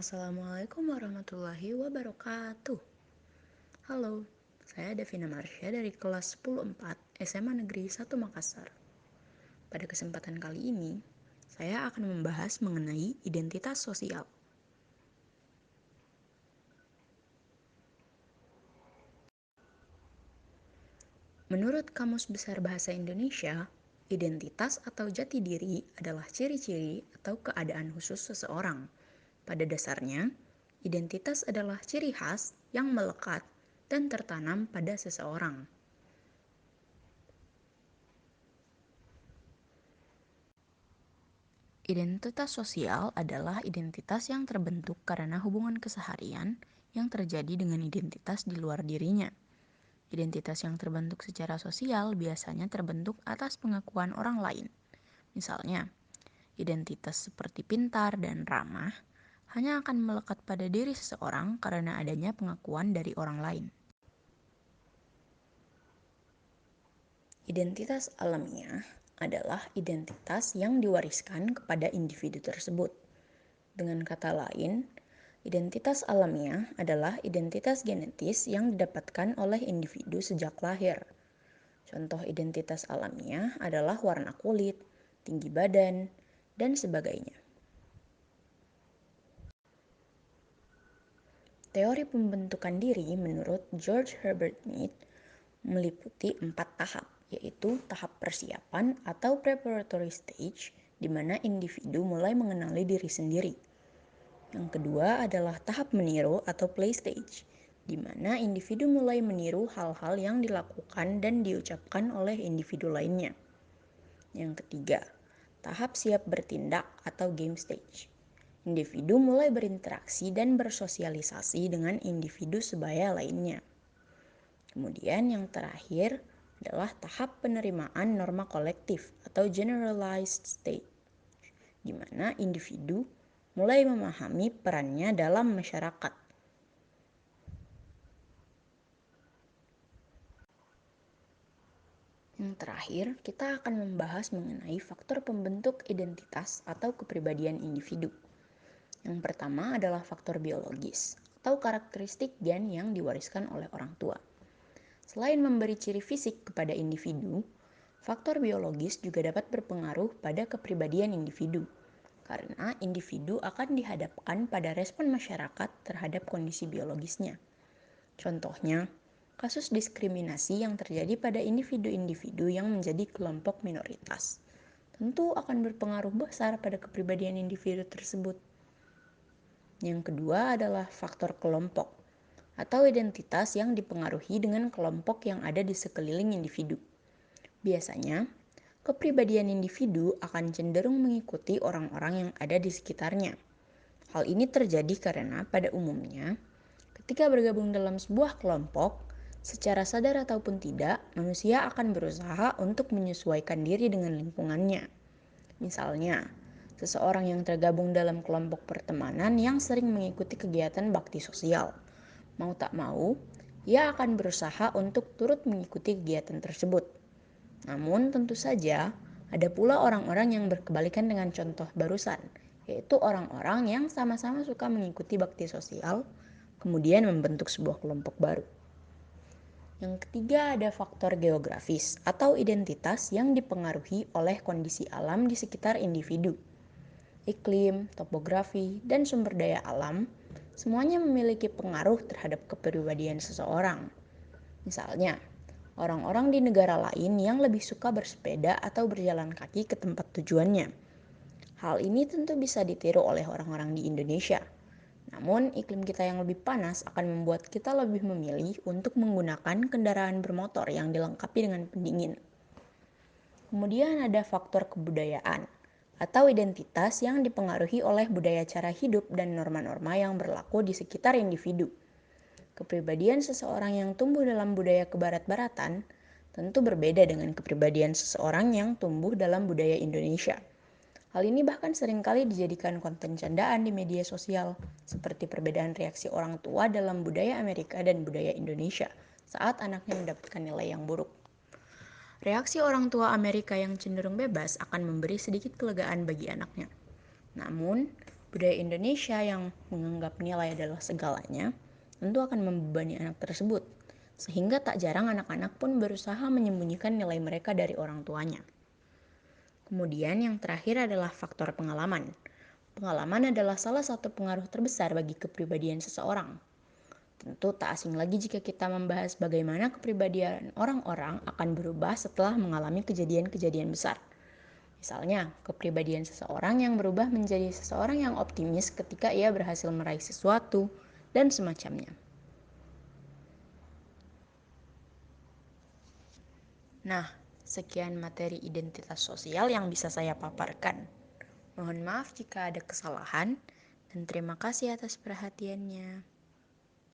Assalamualaikum warahmatullahi wabarakatuh. Halo, saya Devina Marsha dari kelas 10-4 SMA Negeri 1 Makassar. Pada kesempatan kali ini, saya akan membahas mengenai identitas sosial. Menurut Kamus Besar Bahasa Indonesia, identitas atau jati diri adalah ciri-ciri atau keadaan khusus seseorang. Pada dasarnya, identitas adalah ciri khas yang melekat dan tertanam pada seseorang. Identitas sosial adalah identitas yang terbentuk karena hubungan keseharian yang terjadi dengan identitas di luar dirinya. Identitas yang terbentuk secara sosial biasanya terbentuk atas pengakuan orang lain. Misalnya, identitas seperti pintar dan ramah hanya akan melekat pada diri seseorang karena adanya pengakuan dari orang lain. Identitas alamiah adalah identitas yang diwariskan kepada individu tersebut. Dengan kata lain, identitas alamiah adalah identitas genetis yang didapatkan oleh individu sejak lahir. Contoh identitas alamiah adalah warna kulit, tinggi badan, dan sebagainya. Teori pembentukan diri menurut George Herbert Mead meliputi 4 tahap, yaitu tahap persiapan atau preparatory stage, di mana individu mulai mengenali diri sendiri. Yang kedua adalah tahap meniru atau play stage, di mana individu mulai meniru hal-hal yang dilakukan dan diucapkan oleh individu lainnya. Yang ketiga, tahap siap bertindak atau game stage. Individu mulai berinteraksi dan bersosialisasi dengan individu sebaya lainnya. Kemudian yang terakhir adalah tahap penerimaan norma kolektif atau generalized state, di mana individu mulai memahami perannya dalam masyarakat. Yang terakhir, kita akan membahas mengenai faktor pembentuk identitas atau kepribadian individu. Yang pertama adalah faktor biologis atau karakteristik gen yang diwariskan oleh orang tua. Selain memberi ciri fisik kepada individu, faktor biologis juga dapat berpengaruh pada kepribadian individu, karena individu akan dihadapkan pada respon masyarakat terhadap kondisi biologisnya. Contohnya, kasus diskriminasi yang terjadi pada individu-individu yang menjadi kelompok minoritas tentu akan berpengaruh besar pada kepribadian individu tersebut. Yang kedua adalah faktor kelompok atau identitas yang dipengaruhi dengan kelompok yang ada di sekeliling individu. Biasanya, kepribadian individu akan cenderung mengikuti orang-orang yang ada di sekitarnya. Hal ini terjadi karena pada umumnya, ketika bergabung dalam sebuah kelompok, secara sadar ataupun tidak, manusia akan berusaha untuk menyesuaikan diri dengan lingkungannya. Misalnya, seseorang yang tergabung dalam kelompok pertemanan yang sering mengikuti kegiatan bakti sosial. Mau tak mau, ia akan berusaha untuk turut mengikuti kegiatan tersebut. Namun tentu saja, ada pula orang-orang yang berkebalikan dengan contoh barusan, yaitu orang-orang yang sama-sama suka mengikuti bakti sosial, kemudian membentuk sebuah kelompok baru. Yang ketiga ada faktor geografis atau identitas yang dipengaruhi oleh kondisi alam di sekitar individu. Iklim, topografi, dan sumber daya alam semuanya memiliki pengaruh terhadap kepribadian seseorang. Misalnya, orang-orang di negara lain yang lebih suka bersepeda atau berjalan kaki ke tempat tujuannya. Hal ini tentu bisa ditiru oleh orang-orang di Indonesia. Namun, iklim kita yang lebih panas akan membuat kita lebih memilih untuk menggunakan kendaraan bermotor yang dilengkapi dengan pendingin. Kemudian ada faktor kebudayaan atau identitas yang dipengaruhi oleh budaya cara hidup dan norma-norma yang berlaku di sekitar individu. Kepribadian seseorang yang tumbuh dalam budaya kebarat-baratan tentu berbeda dengan kepribadian seseorang yang tumbuh dalam budaya Indonesia. Hal ini bahkan seringkali dijadikan konten candaan di media sosial, seperti perbedaan reaksi orang tua dalam budaya Amerika dan budaya Indonesia saat anaknya mendapatkan nilai yang buruk. Reaksi orang tua Amerika yang cenderung bebas akan memberi sedikit kelegaan bagi anaknya. Namun, Budaya Indonesia yang menganggap nilai adalah segalanya tentu akan membebani anak tersebut, sehingga tak jarang anak-anak pun berusaha menyembunyikan nilai mereka dari orang tuanya. Kemudian yang terakhir adalah faktor pengalaman. Pengalaman adalah salah satu pengaruh terbesar bagi kepribadian seseorang. Tentu tak asing lagi jika kita membahas bagaimana kepribadian orang-orang akan berubah setelah mengalami kejadian-kejadian besar. Misalnya, kepribadian seseorang yang berubah menjadi seseorang yang optimis ketika ia berhasil meraih sesuatu, dan semacamnya. Nah, sekian materi identitas sosial yang bisa saya paparkan. Mohon maaf jika ada kesalahan, dan terima kasih atas perhatiannya.